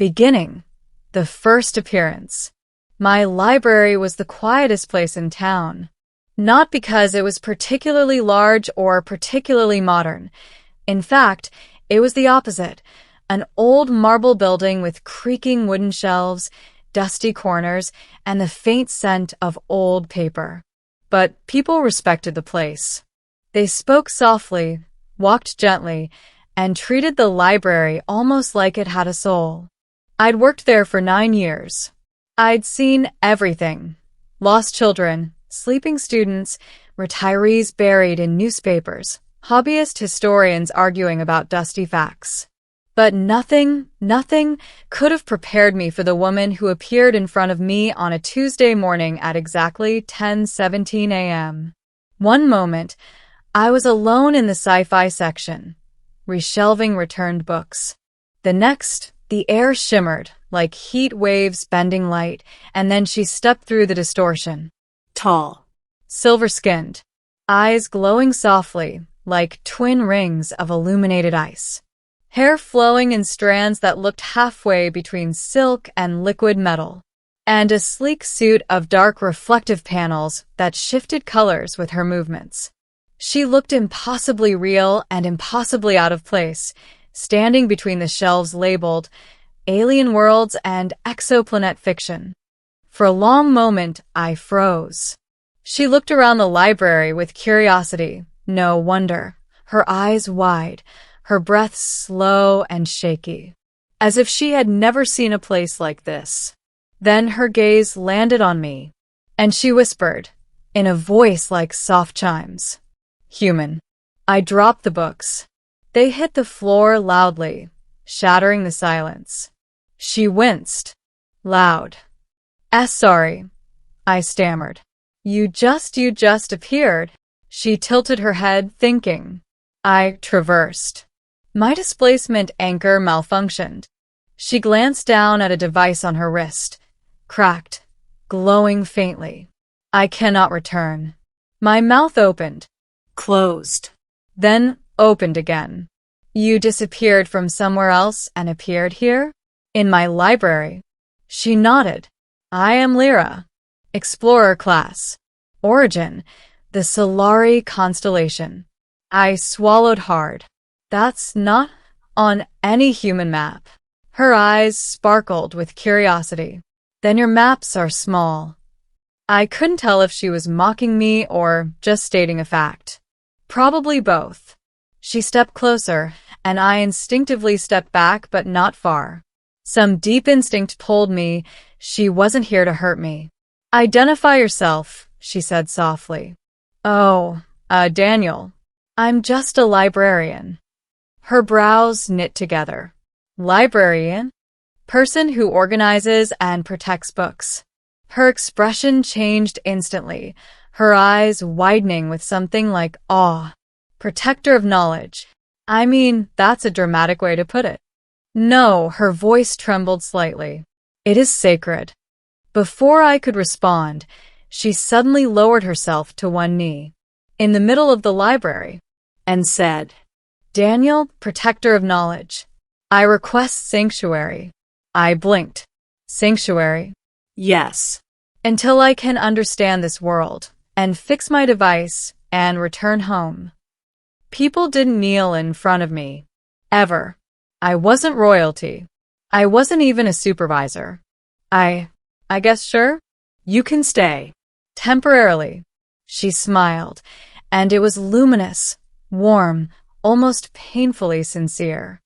Beginning. The first appearance. My library was the quietest place in town. Not because it was particularly large or particularly modern. In fact, it was the opposite. An old marble building with creaking wooden shelves, dusty corners, and the faint scent of old paper. But people respected the place. They spoke softly, walked gently, and treated the library almost like it had a soul. I'd worked there for 9 years. I'd seen everything. Lost children, sleeping students, retirees buried in newspapers, hobbyist historians arguing about dusty facts. But nothing could have prepared me for the woman who appeared in front of me on a Tuesday morning at exactly 10:17 a.m. One moment, I was alone in the sci-fi section, reshelving returned books. The next, the air shimmered like heat waves bending light, and then she stepped through the distortion. Tall, silver-skinned, eyes glowing softly like twin rings of illuminated ice. Hair flowing in strands that looked halfway between silk and liquid metal, and a sleek suit of dark reflective panels that shifted colors with her movements. She looked impossibly real and impossibly out of place, standing between the shelves labeled Alienworlds and Exoplanet Fiction. For a long moment, I froze. She looked around the library with curiosity, no wonder, her eyes wide, her breath slow and shaky, as if she had never seen a place like this. Then her gaze landed on me, and she whispered, in a voice like soft chimes, "Human." I dropped the books. They hit the floor loudly, shattering the silence. She winced. Loud. Sorry," I stammered. You just appeared." She tilted her head, thinking. I traversed. My displacement anchor malfunctioned. She glanced down at a device on her wrist, cracked, glowing faintly. I cannot return. My mouth opened, closed, then opened again. You disappeared from somewhere else and appeared here? In my library. She nodded. I am Lira. Explorer class. Origin, the Solari constellation. I swallowed hard. That's not on any human map. Her eyes sparkled with curiosity. Then your maps are small. I couldn't tell if she was mocking me or just stating a fact. Probably both. She stepped closer, and I instinctively stepped back, but not far. Some deep instinct told me she wasn't here to hurt me. Identify yourself, she said softly. Oh, Daniel. I'm just a librarian. Her brows knit together. Librarian? Person who organizes and protects books. Her expression changed instantly, her eyes widening with something like awe. Protector of knowledge. I mean, that's a dramatic way to put it. No, her voice trembled slightly. It is sacred. Before I could respond, she suddenly lowered herself to one knee, in the middle of the library, and said, Daniel, protector of knowledge, I request sanctuary. I blinked. Sanctuary? Yes. Until I can understand this world, and fix my device, and return home. People didn't kneel in front of me. Ever. I wasn't royalty. I wasn't even a supervisor. I guess sure? You can stay. Temporarily. She smiled, and it was luminous, warm, almost painfully sincere.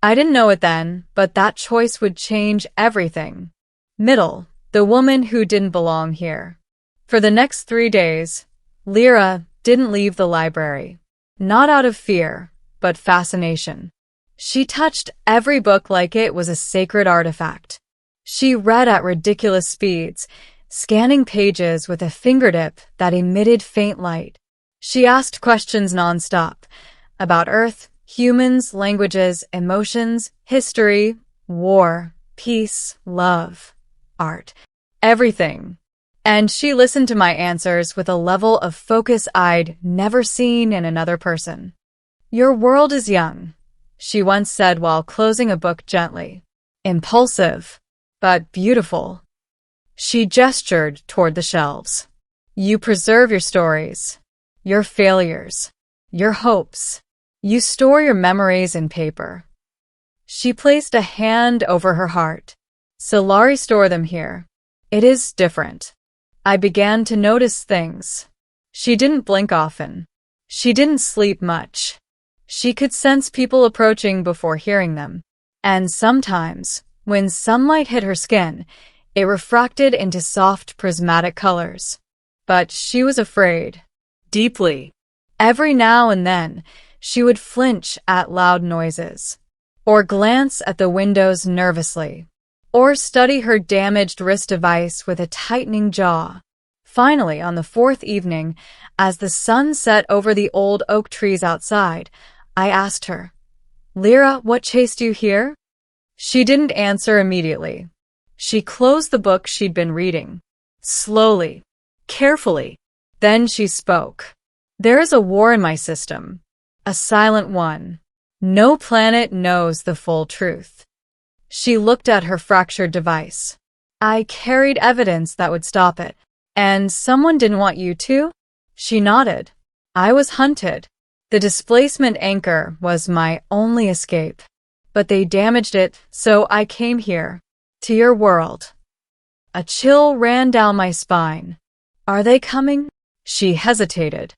I didn't know it then, but that choice would change everything. Middle, the woman who didn't belong here. For the next 3 days, Lira didn't leave the library. Not out of fear, but fascination. She touched every book like it was a sacred artifact. She read at ridiculous speeds, scanning pages with a fingertip that emitted faint light. She asked questions nonstop, about Earth, humans, languages, emotions, history, war, peace, love, art, everything. And she listened to my answers with a level of focus I'd never seen in another person. Your world is young, she once said while closing a book gently. impulsive, but beautiful. She gestured toward the shelves. You preserve your stories, your failures, your hopes. You store your memories in paper. She placed a hand over her heart. Solari store them here. It is different. I began to notice things. She didn't blink often. She didn't sleep much. She could sense people approaching before hearing them. And sometimes, when sunlight hit her skin, it refracted into soft prismatic colors. But she was afraid. Deeply. Every now and then, she would flinch at loud noises, or glance at the windows nervously, or study her damaged wrist device with a tightening jaw. Finally, on the fourth evening, as the sun set over the old oak trees outside, I asked her, "Lira, what chased you here?" She didn't answer immediately. She closed the book she'd been reading. Slowly, carefully. Then she spoke. There is a war in my system. A silent one. No planet knows the full truth. She looked at her fractured device. I carried evidence that would stop it. And someone didn't want you to? She nodded. I was hunted. The displacement anchor was my only escape. But they damaged it, so I came here. To your world. A chill ran down my spine. Are they coming? She hesitated.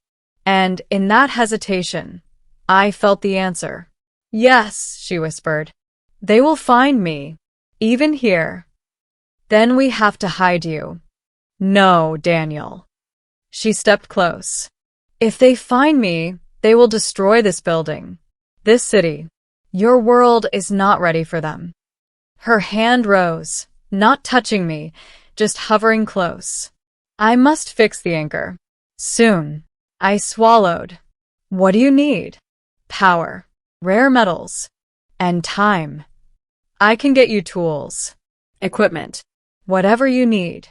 And in that hesitation, I felt the answer. Yes, she whispered. They will find me. Even here. Then we have to hide you. No, Daniel. She stepped close. If they find me, they will destroy this building. This city. Your world is not ready for them. Her hand rose, not touching me, just hovering close. I must fix the anchor. Soon. I swallowed. What do you need? Power, rare metals, and time. I can get you tools, equipment, whatever you need.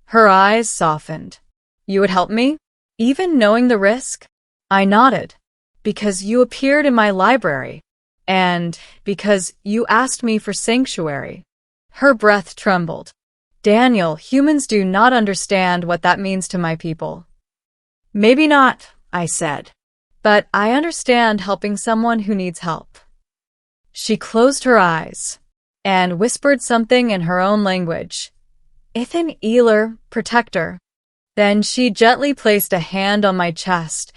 Her eyes softened. You would help me? Even knowing the risk? I nodded. Because you appeared in my library. And because you asked me for sanctuary. Her breath trembled. Daniel, humans do not understand what that means to my people. Maybe not, I said. But I understand helping someone who needs help. She closed her eyes and whispered something in her own language. Ithan Eler, protector. Then she gently placed a hand on my chest,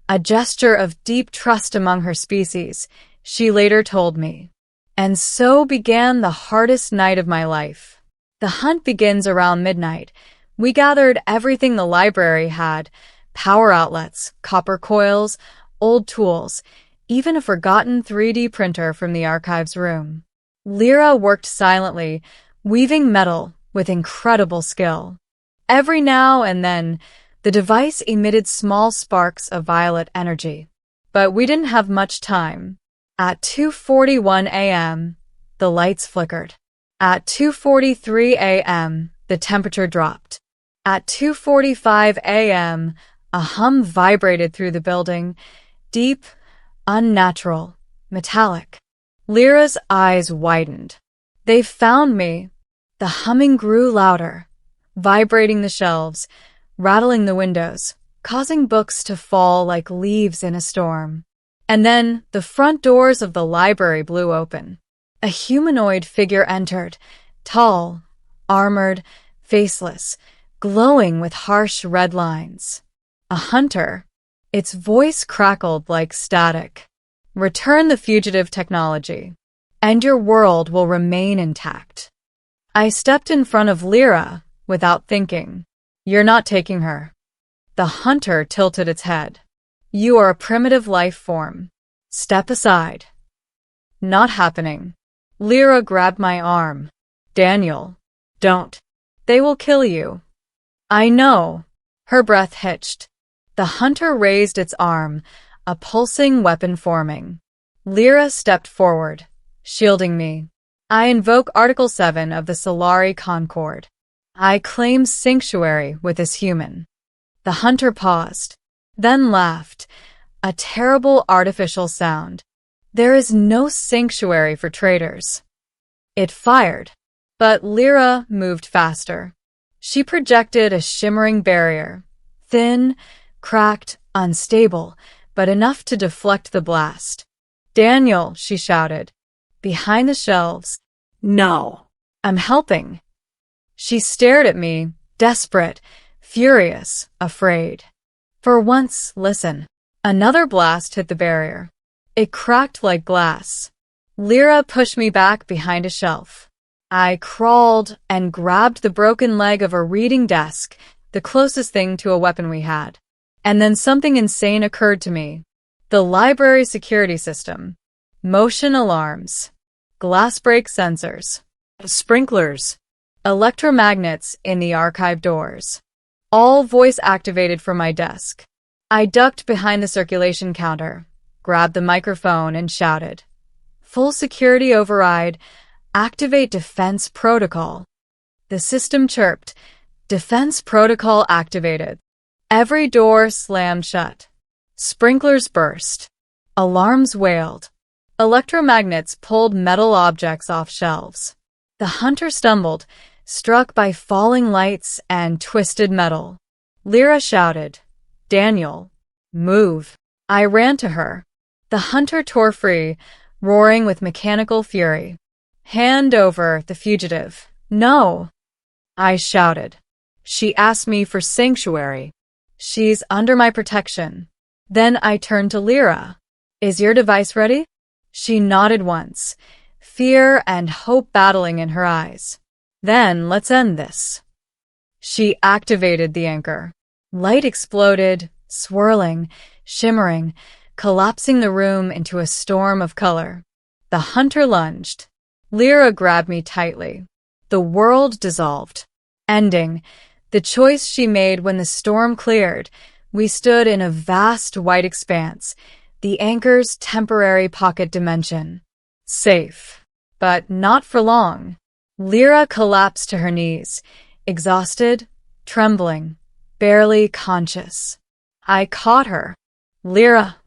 a gesture of deep trust among her species, she later told me. And so began the hardest night of my life. The hunt begins around midnight. We gathered everything the library had, power outlets, copper coils, old tools, even a forgotten 3D printer from the archives room. Lira worked silently, weaving metal with incredible skill. Every now and then, the device emitted small sparks of violet energy. But we didn't have much time. At 2:41 a.m., the lights flickered. At 2:43 a.m., the temperature dropped. At 2:45 a.m., a hum vibrated through the building, deep, unnatural, metallic. Lira's eyes widened. They found me. The humming grew louder, vibrating the shelves, rattling the windows, causing books to fall like leaves in a storm. And then the front doors of the library blew open. A humanoid figure entered, tall, armored, faceless, glowing with harsh red lines. A hunter. Its voice crackled like static. Return the fugitive technology, and your world will remain intact. I stepped in front of Lira without thinking. You're not taking her. The hunter tilted its head. You are a primitive life form. Step aside. Not happening. Lira grabbed my arm. Daniel, don't. They will kill you. I know. Her breath hitched. The hunter raised its arm, a pulsing weapon forming. Lira stepped forward, shielding me. I invoke Article 7 of the Solari Concord. I claim sanctuary with this human. The hunter paused, then laughed, a terrible artificial sound. There is no sanctuary for traitors. It fired. But Lira moved faster. She projected a shimmering barrier, thin, cracked, unstable, but enough to deflect the blast. "Daniel," she shouted. "Behind the shelves." "No." "I'm helping." She stared at me, desperate, furious, afraid. "For once, listen." Another blast hit the barrier. It cracked like glass. Lira pushed me back behind a shelf. I crawled and grabbed the broken leg of a reading desk, the closest thing to a weapon we had. And then something insane occurred to me. The library security system. Motion alarms. Glass break sensors. Sprinklers. Electromagnets in the archive doors. All voice-activated from my desk. I ducked behind the circulation counter, grabbed the microphone, and shouted, "Full security override. Activate defense protocol." The system chirped. Defense protocol activated. Every door slammed shut. Sprinklers burst. Alarms wailed. Electromagnets pulled metal objects off shelves. The hunter stumbled, struck by falling lights and twisted metal. Lira shouted, "Daniel, move." I ran to her. The hunter tore free, roaring with mechanical fury. "Hand over the fugitive." "No," I shouted. "She asked me for sanctuary. She's under my protection." Then I turned to Lira. "Is your device ready?" She nodded once, fear and hope battling in her eyes. "Then let's end this." She activated the anchor. Light exploded, swirling, shimmering, collapsing the room into a storm of color. The hunter lunged. Lira grabbed me tightly. The world dissolved. Ending. The choice she made when the storm cleared. We stood in a vast white expanse, the anchor's temporary pocket dimension. Safe. But not for long. Lira collapsed to her knees, exhausted, trembling, barely conscious. I caught her. "Lira."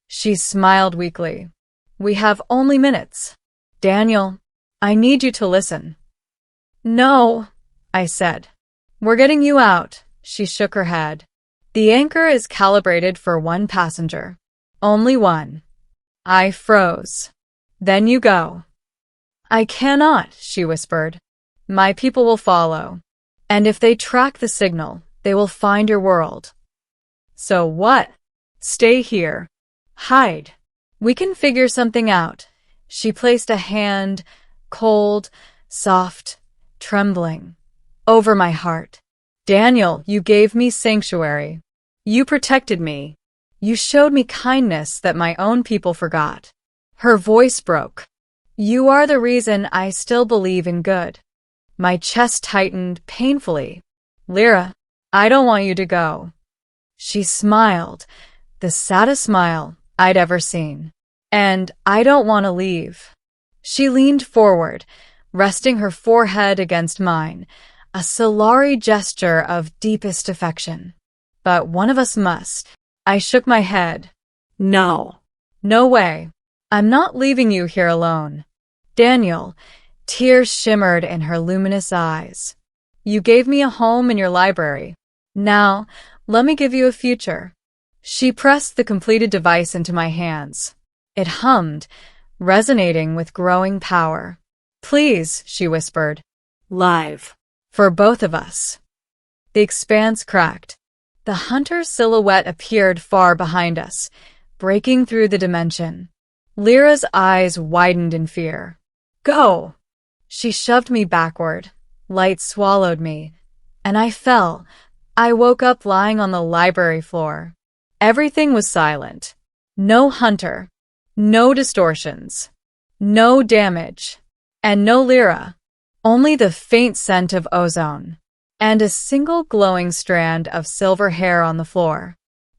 She smiled weakly. "We have only minutes. Daniel, I need you to listen." "No," I said. "We're getting you out." She shook her head. "The anchor is calibrated for one passenger. Only one." I froze. "Then you go." "I cannot," she whispered. "My people will follow. And if they track the signal, they will find your world." "So what?" "Stay here. Hide. We can figure something out." She placed a hand, cold, soft, trembling, over my heart. "Daniel, you gave me sanctuary. You protected me. You showed me kindness that my own people forgot." Her voice broke. "You are the reason I still believe in good." My chest tightened painfully. "Lira, I don't want you to go." She smiled, the saddest smile I'd ever seen. "And I don't want to leave." She leaned forward, resting her forehead against mine, a Solari gesture of deepest affection. "But one of us must." I shook my head. "No." "No way. I'm not leaving you here alone." "Daniel," tears shimmered in her luminous eyes. "You gave me a home in your library. Now, let me give you a future." She pressed the completed device into my hands. It hummed, resonating with growing power. "Please," she whispered. "Live. For both of us." The expanse cracked. The hunter's silhouette appeared far behind us, breaking through the dimension. Lira's eyes widened in fear. "Go!" She shoved me backward. Light swallowed me, and I fell. I woke up lying on the library floor. Everything was silent. No hunter. No distortions. No damage. And no Lira. Only the faint scent of ozone. And a single glowing strand of silver hair on the floor.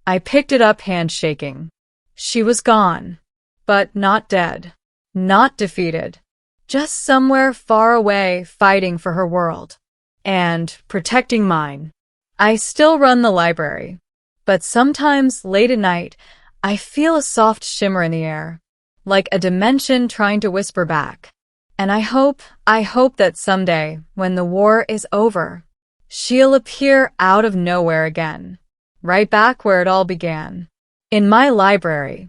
I picked it up, hand shaking. She was gone. But not dead. Not defeated. Just somewhere far away, fighting for her world. And protecting mine. I still run the library. But sometimes, late at night, I feel a soft shimmer in the air. Like a dimension trying to whisper back. And I hope that someday, when the war is over, she'll appear out of nowhere again, right back where it all began. In my library,